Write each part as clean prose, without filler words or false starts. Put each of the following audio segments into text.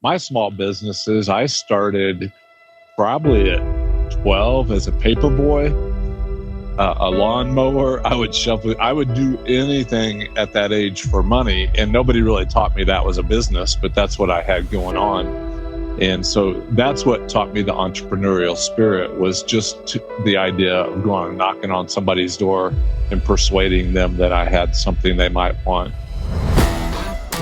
My small businesses, I started probably at 12 as a paper boy, a lawnmower. I would shovel. I would do anything at that age for money. And nobody really taught me that was a business, but that's what I had going on. And so that's what taught me the entrepreneurial spirit, was just the idea of going and knocking on somebody's door and persuading them that I had something they might want.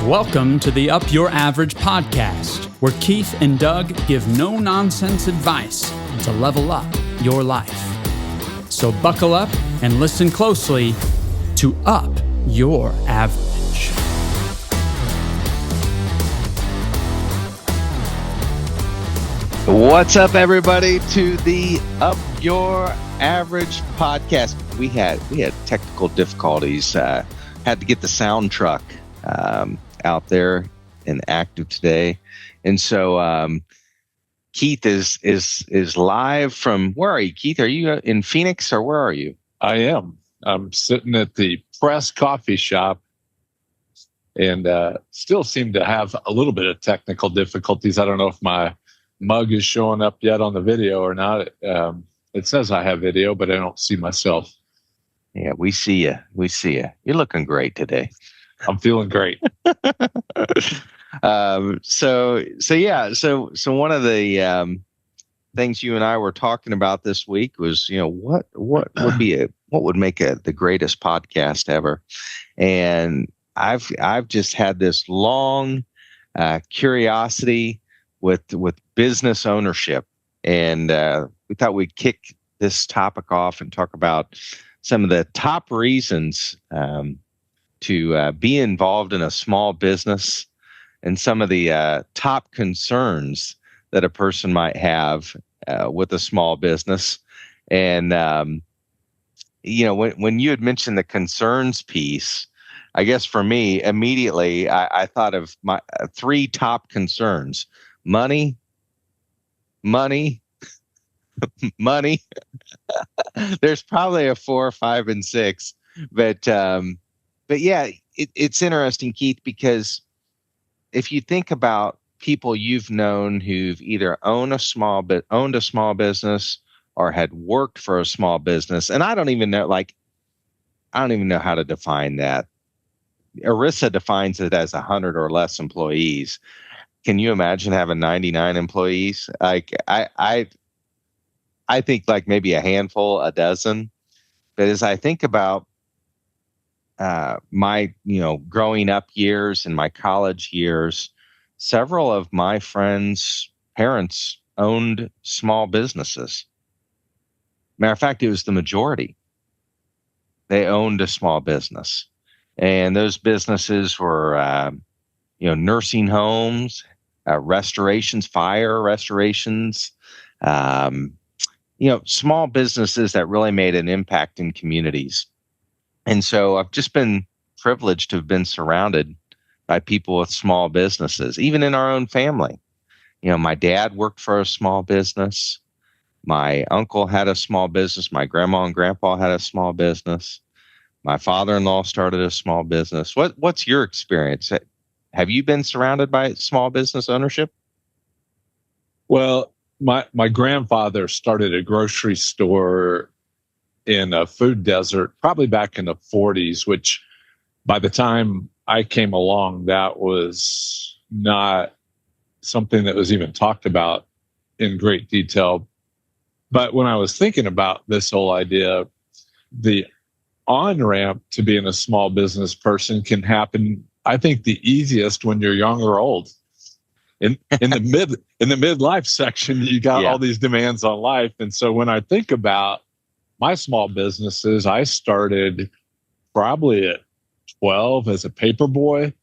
Welcome to the Up Your Average podcast, where Keith and Doug give no-nonsense advice to level up your life. So buckle up and listen closely to Up Your Average. What's up, everybody, to the Up Your Average podcast. We had technical difficulties. Had to get the sound truck out there and active today, and so Keith is live from. Where are you, Keith? Are you in Phoenix, or where are you? I am. I'm sitting at the Press Coffee Shop, and still seem to have a little bit of technical difficulties. I don't know if my mug is showing up yet on the video or not. It says I have video, but I don't see myself. Yeah, we see you. We see you. You're looking great today. I'm feeling great. So one of the things you and I were talking about this week was, what would make the greatest podcast ever, and I've just had this long curiosity with business ownership, and we thought we'd kick this topic off and talk about some of the top reasons to be involved in a small business, and some of the top concerns that a person might have with a small business. And when you had mentioned the concerns piece, I guess for me, immediately I thought of my three top concerns: money. There's probably a 4, 5, and 6, but yeah, it's interesting, Keith, because if you think about people you've known who've either owned a small business or had worked for a small business, and I don't even know how to define that. ERISA defines it as 100 or less employees. Can you imagine having 99 employees? Like I think like maybe a handful, a dozen. But as I think about my growing up years and my college years, several of my friends' parents owned small businesses. Matter of fact, it was the majority. They owned a small business, and those businesses were nursing homes, restorations, fire restorations, small businesses that really made an impact in communities. And so I've just been privileged to have been surrounded by people with small businesses, even in our own family. My dad worked for a small business. My uncle had a small business. My grandma and grandpa had a small business. My father-in-law started a small business. What's your experience? Have you been surrounded by small business ownership? Well, my grandfather started a grocery store in a food desert, probably back in the 40s, which by the time I came along, that was not something that was even talked about in great detail. But when I was thinking about this whole idea, the on-ramp to being a small business person can happen, I think, the easiest when you're young or old. In the midlife section, you got all these demands on life. And so when I think about my small businesses, I started probably at 12 as a paper boy,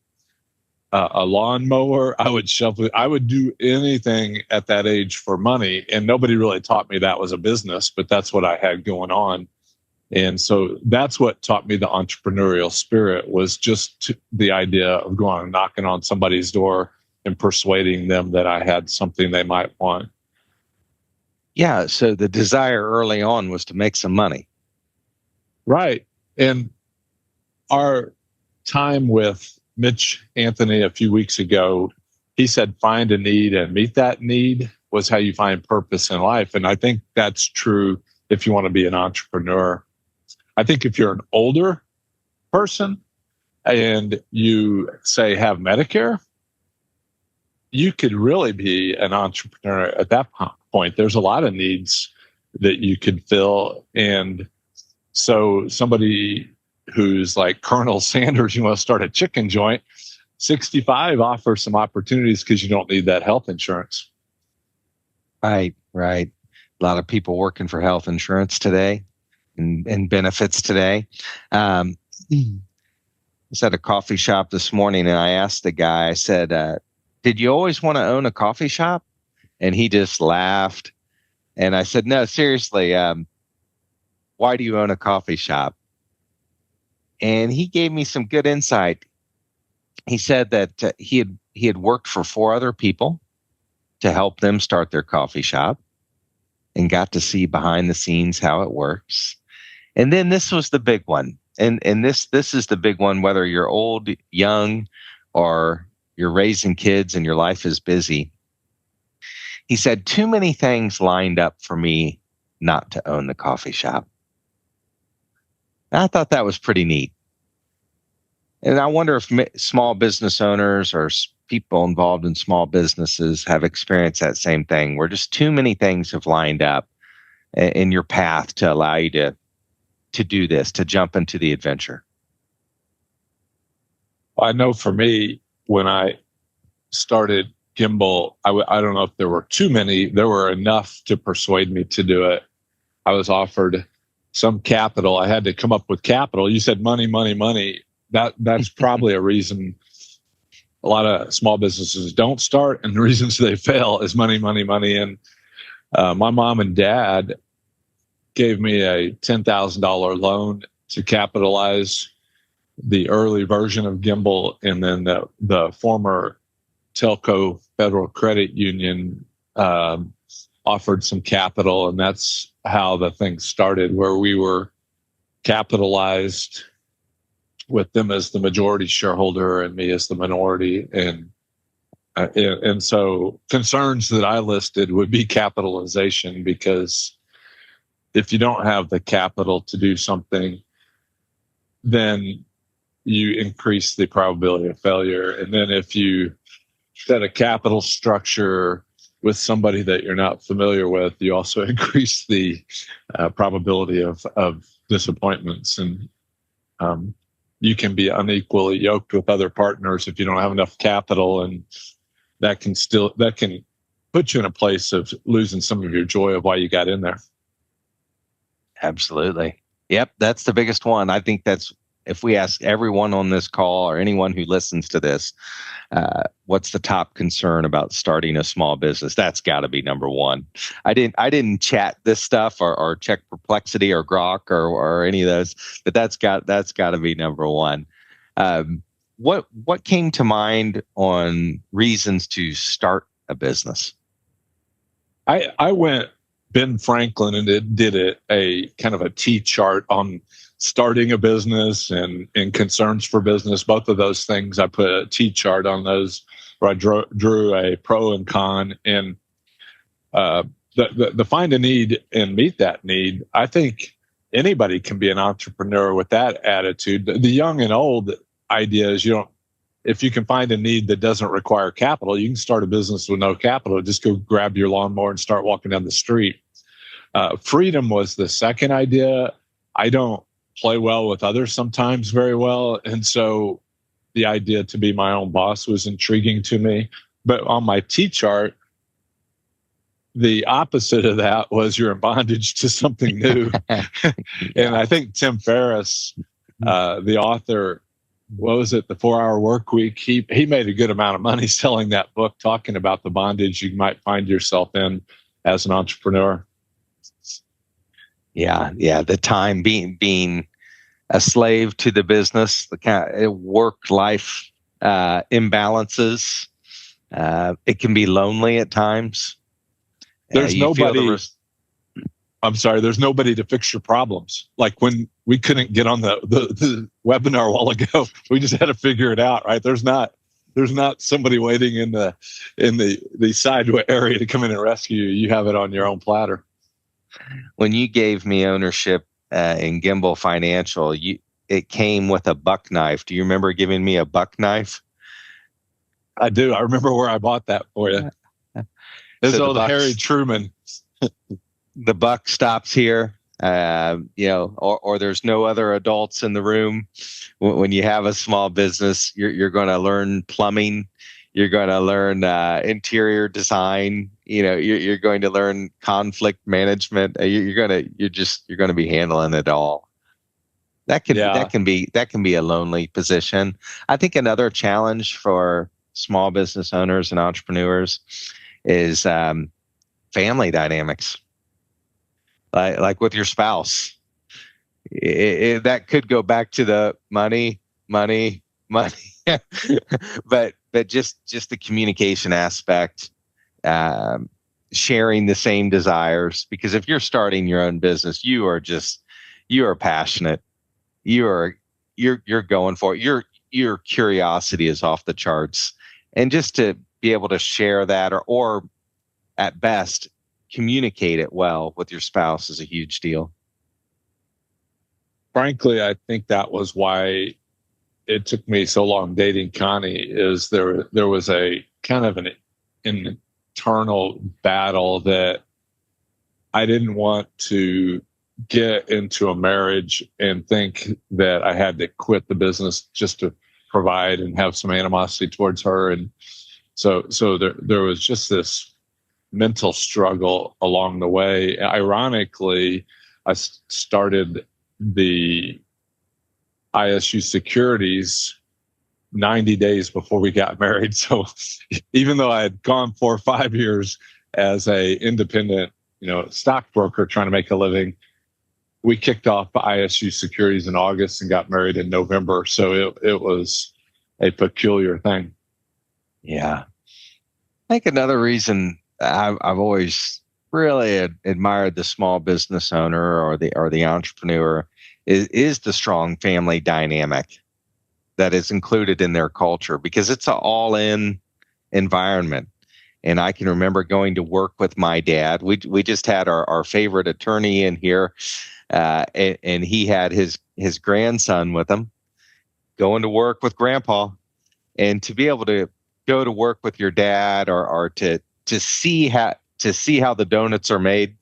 a lawnmower. I would shovel. I would do anything at that age for money. And nobody really taught me that was a business, but that's what I had going on. And so that's what taught me the entrepreneurial spirit, was just the idea of going and knocking on somebody's door and persuading them that I had something they might want. Yeah, so the desire early on was to make some money. Right. And our time with Mitch Anthony a few weeks ago he said, find a need and meet that need was how you find purpose in life. And I think that's true if you want to be an entrepreneur. I think if you're an older person and you say have Medicare, you could really be an entrepreneur at that point. There's a lot of needs that you could fill. And so somebody who's like Colonel Sanders, you want to start a chicken joint, 65 offers some opportunities because you don't need that health insurance. Right. A lot of people working for health insurance today and benefits today. I was at a coffee shop this morning and I asked the guy, I said, did you always want to own a coffee shop? And he just laughed. And I said, no, seriously, why do you own a coffee shop? And he gave me some good insight. He said that he had worked for 4 other people to help them start their coffee shop and got to see behind the scenes how it works. And then this was the big one. And this is the big one, whether you're old, young, or you're raising kids and your life is busy. He said, too many things lined up for me not to own the coffee shop. And I thought that was pretty neat. And I wonder if small business owners or people involved in small businesses have experienced that same thing, where just too many things have lined up in your path to allow you to do this, to jump into the adventure. I know for me, when I started Gimbal, I don't know if there were too many. There were enough to persuade me to do it. I was offered some capital. I had to come up with capital. You said money, money, money. That's probably a reason a lot of small businesses don't start, and the reasons they fail is money, money, money. And my mom and dad gave me a $10,000 loan to capitalize the early version of Gimbal, and then the former Telco Federal Credit Union offered some capital, and that's how the thing started, where we were capitalized with them as the majority shareholder and me as the minority. And so concerns that I listed would be capitalization, because if you don't have the capital to do something, then you increase the probability of failure. And then if you set a capital structure with somebody that you're not familiar with, you also increase the probability of disappointments. And you can be unequally yoked with other partners if you don't have enough capital, and that can put you in a place of losing some of your joy of why you got in there. Absolutely. Yep, that's the biggest one. I think that's, if we ask everyone on this call or anyone who listens to this, what's the top concern about starting a small business? That's got to be number one. I didn't chat this stuff or check Perplexity or Grok or any of those, but that's got to be number one. What came to mind on reasons to start a business? I went Ben Franklin and did a kind of a T-chart on starting a business and concerns for business. Both of those things, I put a T-chart on those where I drew a pro and con. And the find a need and meet that need, I think anybody can be an entrepreneur with that attitude. The young and old idea is if you can find a need that doesn't require capital, you can start a business with no capital. Just go grab your lawnmower and start walking down the street. Freedom was the second idea. I don't play well with others sometimes very well. And so the idea to be my own boss was intriguing to me. But on my T-chart, the opposite of that was you're in bondage to something new. And I think Tim Ferriss, the author, what was it, The 4-Hour Work Week? He made a good amount of money selling that book, talking about the bondage you might find yourself in as an entrepreneur. Yeah. The time being a slave to the business, the kind of work-life imbalances. It can be lonely at times. There's nobody. I'm sorry. There's nobody to fix your problems. Like when we couldn't get on the webinar a while ago, we just had to figure it out, right? There's not there's not somebody waiting in the side area to come in and rescue you. You have it on your own platter. When you gave me ownership in Gimbal Financial, it came with a buck knife. Do you remember giving me a buck knife? I do. I remember where I bought that for you. This old Harry Truman. The buck stops here. Or there's no other adults in the room. When you have a small business, you're going to learn plumbing. You're going to learn interior design. You're going to learn conflict management. You're going to be handling it all. That can be a lonely position. I think another challenge for small business owners and entrepreneurs is family dynamics. Like with your spouse, that could go back to the money, but just the communication aspect, sharing the same desires. Because if you're starting your own business, you are passionate, you're going for it. Your curiosity is off the charts, and just to be able to share that, or at best, communicate it well with your spouse is a huge deal. Frankly, I think that was why it took me so long dating Connie. Is there was a kind of an internal battle that I didn't want to get into a marriage and think that I had to quit the business just to provide and have some animosity towards her. And so there was just this mental struggle along the way. Ironically, I started the ISU Securities 90 days before we got married. So even though I had gone 4 or 5 years as a independent, stockbroker trying to make a living, we kicked off ISU Securities in August and got married in November. So it was a peculiar thing. Yeah. I think another reason I've always really admired the small business owner or the entrepreneur is the strong family dynamic that is included in their culture, because it's an all-in environment. And I can remember going to work with my dad. We just had our favorite attorney in here, and he had his grandson with him, going to work with Grandpa, and to be able to go to work with your dad, or to see how the donuts are made,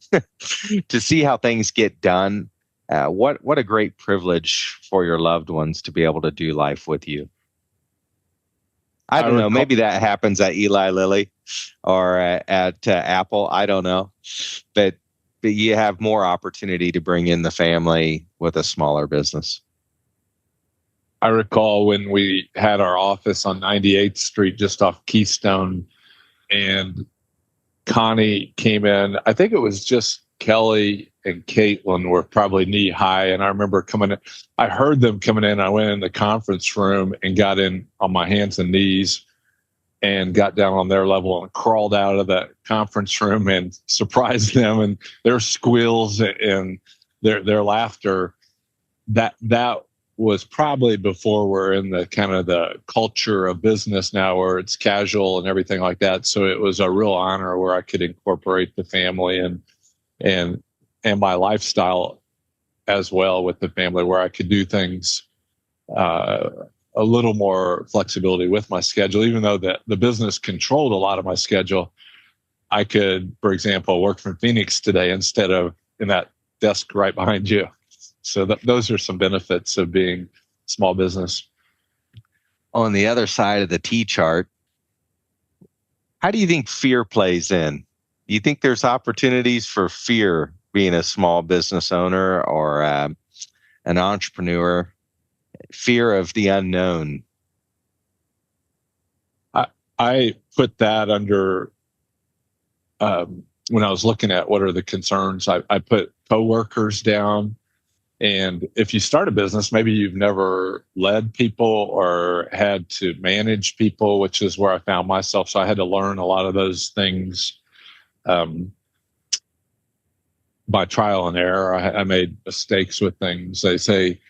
to see how things get done. What a great privilege for your loved ones to be able to do life with you. I don't know. Maybe that happens at Eli Lilly or at Apple. I don't know, but you have more opportunity to bring in the family with a smaller business. I recall when we had our office on 98th Street, just off Keystone, and Connie came in. I think it was just Kelly and Caitlin were probably knee high. And I remember coming in, I heard them coming in. I went in the conference room and got in on my hands and knees and got down on their level and crawled out of the conference room and surprised them, and their squeals and their laughter. That was probably before we're in the kind of the culture of business now where it's casual and everything like that. So it was a real honor where I could incorporate the family and my lifestyle as well with the family, where I could do things a little more flexibility with my schedule. Even though the business controlled a lot of my schedule, I could, for example, work from Phoenix today instead of in that desk right behind you. So those are some benefits of being small business. On the other side of the T chart, how do you think fear plays in? Do you think there's opportunities for fear being a small business owner or an entrepreneur? Fear of the unknown. I put that under, when I was looking at what are the concerns, I put coworkers down. And if you start a business, maybe you've never led people or had to manage people, which is where I found myself. So I had to learn a lot of those things by trial and error. I made mistakes with things. They say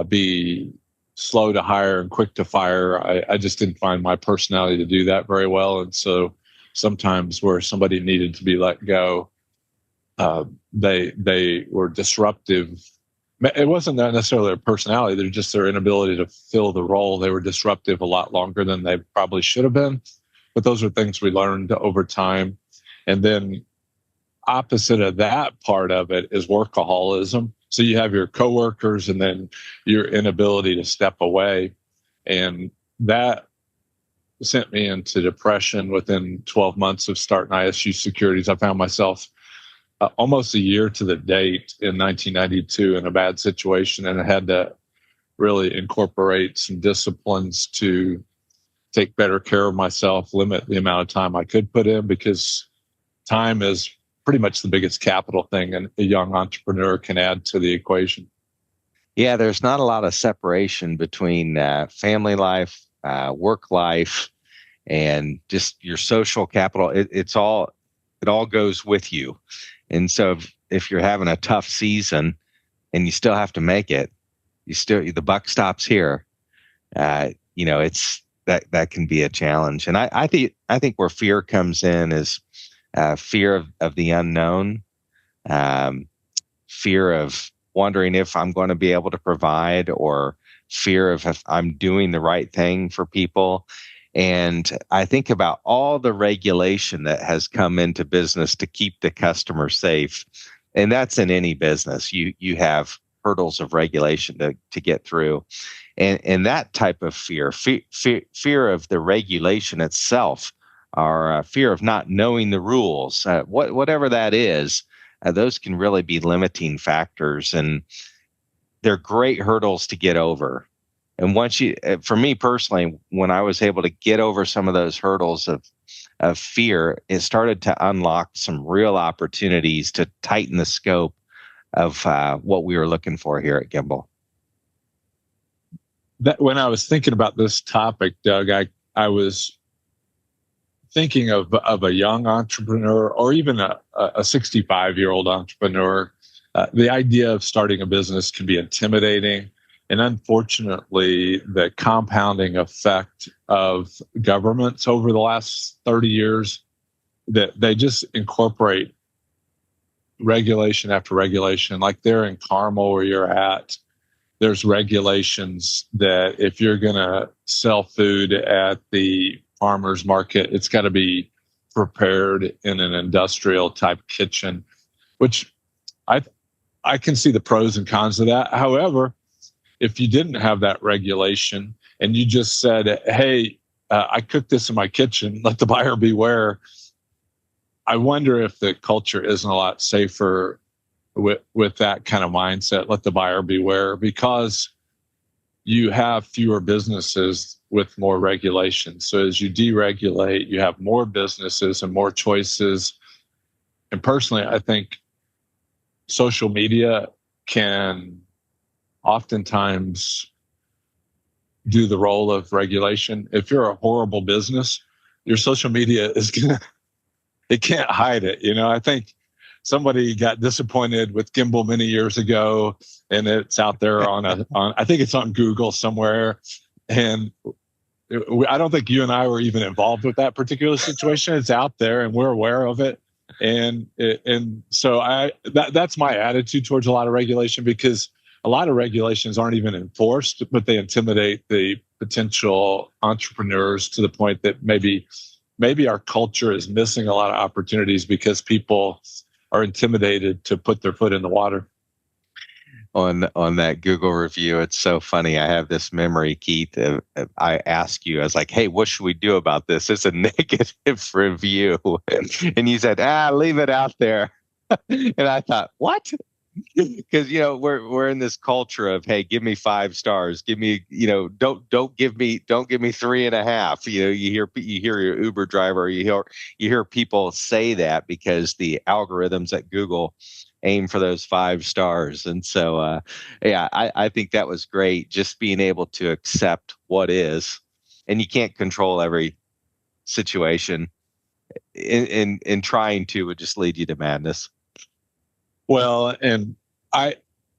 be slow to hire and quick to fire. I just didn't find my personality to do that very well. And so sometimes where somebody needed to be let go, they were disruptive. It wasn't necessarily their personality; they're just their inability to fill the role. They were disruptive a lot longer than they probably should have been. But those are things we learned over time. And then opposite of that part of it is workaholism. So you have your coworkers and then your inability to step away. And that sent me into depression within 12 months of starting ISU Securities. I found myself almost a year to the date in 1992 in a bad situation, and I had to really incorporate some disciplines to take better care of myself, limit the amount of time I could put in, because time is pretty much the biggest capital thing a young entrepreneur can add to the equation. Yeah, there's not a lot of separation between family life, work life, and just your social capital. It all goes with you. And so if you're having a tough season and you still have to make it, the buck stops here. It's that can be a challenge. And I think where fear comes in is fear of the unknown, fear of wondering if I'm going to be able to provide, or fear of if I'm doing the right thing for people. And I think about all the regulation that has come into business to keep the customer safe. And that's in any business. You have hurdles of regulation to get through. And that type of fear of the regulation itself, or fear of not knowing the rules, whatever that is, those can really be limiting factors. And they're great hurdles to get over. And for me personally, when I was able to get over some of those hurdles of fear, it started to unlock some real opportunities to tighten the scope of what we were looking for here at Gimbal. When I was thinking about this topic, Doug, I was thinking of a young entrepreneur, or even a 65-year-old entrepreneur. The idea of starting a business can be intimidating. And unfortunately, the compounding effect of governments over the last 30 years, that they just incorporate regulation after regulation. Like there in Carmel where you're at, there's regulations that if you're going to sell food at the farmer's market, it's got to be prepared in an industrial type kitchen, which I can see the pros and cons of that. However, if you didn't have that regulation and you just said, hey, I cooked this in my kitchen, let the buyer beware, I wonder if the culture isn't a lot safer with that kind of mindset, let the buyer beware, because you have fewer businesses with more regulations. So as you deregulate, you have more businesses and more choices. And personally, I think social media can oftentimes do the role of regulation. If you're a horrible business, your social media it can't hide it. I think somebody got disappointed with Gimbal many years ago, and it's out there I think it's on Google somewhere. And I don't think you and I were even involved with that particular situation. It's out there and we're aware of it. And so that's my attitude towards a lot of regulation, because a lot of regulations aren't even enforced, but they intimidate the potential entrepreneurs to the point that maybe our culture is missing a lot of opportunities because people are intimidated to put their foot in the water. On that Google review, it's so funny. I have this memory, Keith. I asked you, I was like, hey, what should we do about this? It's a negative review. And you said, leave it out there. And I thought, what? Because we're in this culture of, hey, give me 5 stars, give me, don't give me 3.5. You hear your Uber driver, you hear people say that because the algorithms at Google aim for those 5 stars. And so I think that was great, just being able to accept what is, and you can't control every situation. In trying to would just lead you to madness. Well, and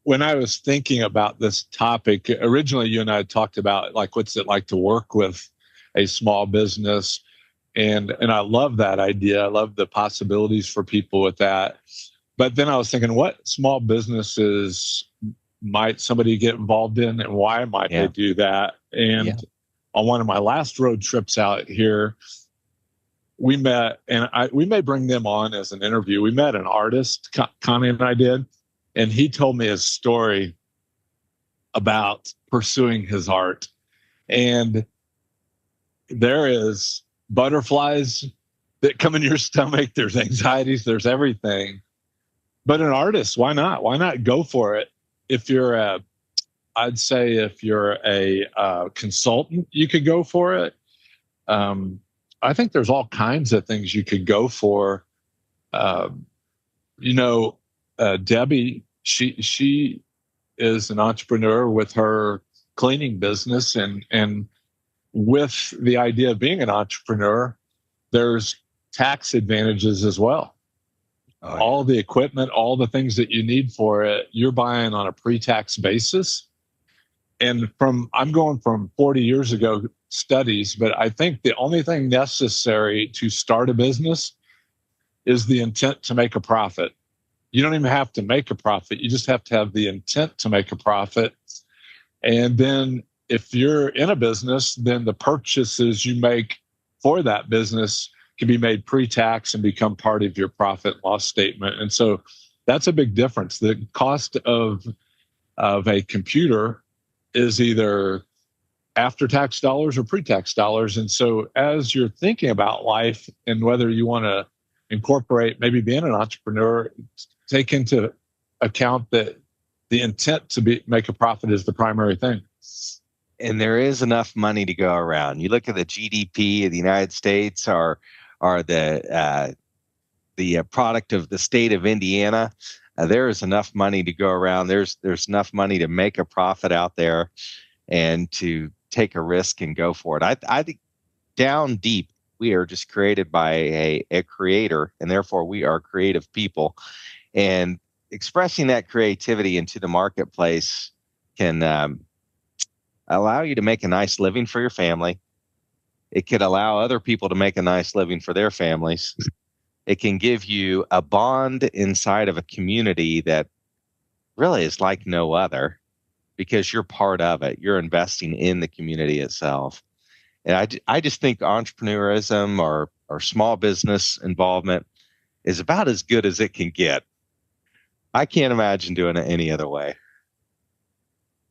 when I was thinking about this topic, originally you and I had talked about like what's it like to work with a small business, and I love that idea. I love the possibilities for people with that. But then I was thinking, what small businesses might somebody get involved in, and why might they do that? And on one of my last road trips out here, we met, and we may bring them on as an interview. We met an artist, Connie and I did, and he told me his story about pursuing his art. And there is butterflies that come in your stomach. There's anxieties. There's everything. But an artist, why not? Why not go for it? If you're I'd say if you're a consultant, you could go for it. I think there's all kinds of things you could go for. Debbie, she is an entrepreneur with her cleaning business, and with the idea of being an entrepreneur, there's tax advantages as well. Oh, yeah. All the equipment, all the things that you need for it, you're buying on a pre-tax basis. And I'm going from 40 years ago studies, but I think the only thing necessary to start a business is the intent to make a profit. You don't even have to make a profit. You just have to have the intent to make a profit. And then if you're in a business, then the purchases you make for that business can be made pre-tax and become part of your profit and loss statement. And so that's a big difference. The cost of a computer is either after-tax dollars or pre-tax dollars. And so as you're thinking about life and whether you want to incorporate maybe being an entrepreneur, take into account that the intent to make a profit is the primary thing. And there is enough money to go around. You look at the GDP of the United States or the product of the state of Indiana. There is enough money to go around. There's enough money to make a profit out there and to take a risk and go for it. I think down deep, we are just created by a creator, and therefore we are creative people. And expressing that creativity into the marketplace can allow you to make a nice living for your family. It could allow other people to make a nice living for their families. It can give you a bond inside of a community that really is like no other because you're part of it. You're investing in the community itself. And I just think entrepreneurism or small business involvement is about as good as it can get. I can't imagine doing it any other way.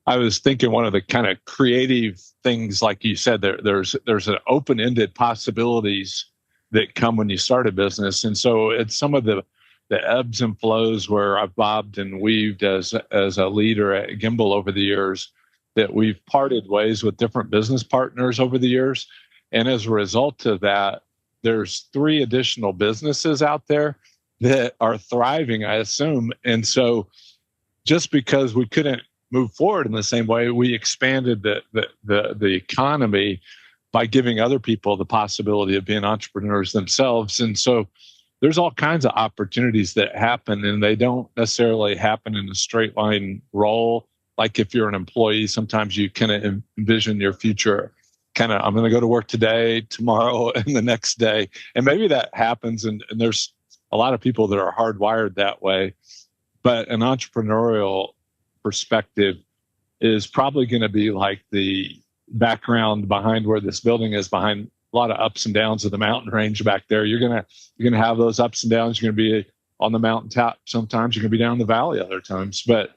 I was thinking one of the kind of creative things, like you said, there's an open-ended possibilities that come when you start a business. And so it's some of the ebbs and flows where I've bobbed and weaved as a leader at Gimbal over the years, that we've parted ways with different business partners over the years. And as a result of that, there's 3 additional businesses out there that are thriving, I assume. And so just because we couldn't move forward in the same way, we expanded the economy by giving other people the possibility of being entrepreneurs themselves. And so there's all kinds of opportunities that happen, and they don't necessarily happen in a straight line roll. Like if you're an employee, sometimes you kind of envision your future kind of, I'm going to go to work today, tomorrow, and the next day. And maybe that happens, and there's a lot of people that are hardwired that way. But an entrepreneurial perspective is probably going to be like the background behind where this building is, behind a lot of ups and downs of the mountain range back there. You're gonna have those ups and downs. You're gonna be on the mountaintop sometimes. You're gonna be down the valley other times. But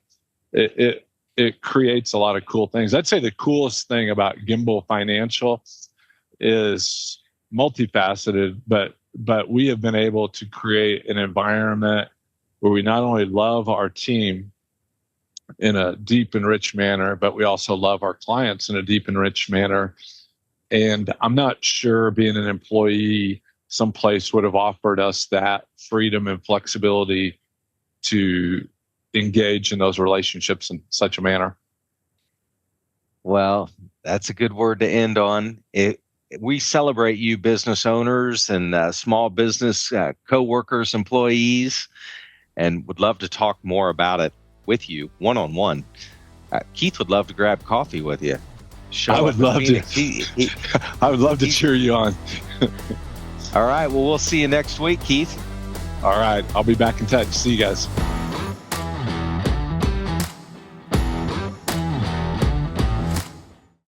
it creates a lot of cool things. I'd say the coolest thing about Gimbal Financial is multifaceted, but we have been able to create an environment where we not only love our team in a deep and rich manner, but we also love our clients in a deep and rich manner. And I'm not sure being an employee someplace would have offered us that freedom and flexibility to engage in those relationships in such a manner. Well, that's a good word to end on. We celebrate you business owners and small business co-workers, employees, and would love to talk more about it. with you one-on-one, Keith would love to grab coffee with you. I would love to. I would love to cheer you on. All right. Well, we'll see you next week, Keith. All right. I'll be back in touch. See you guys.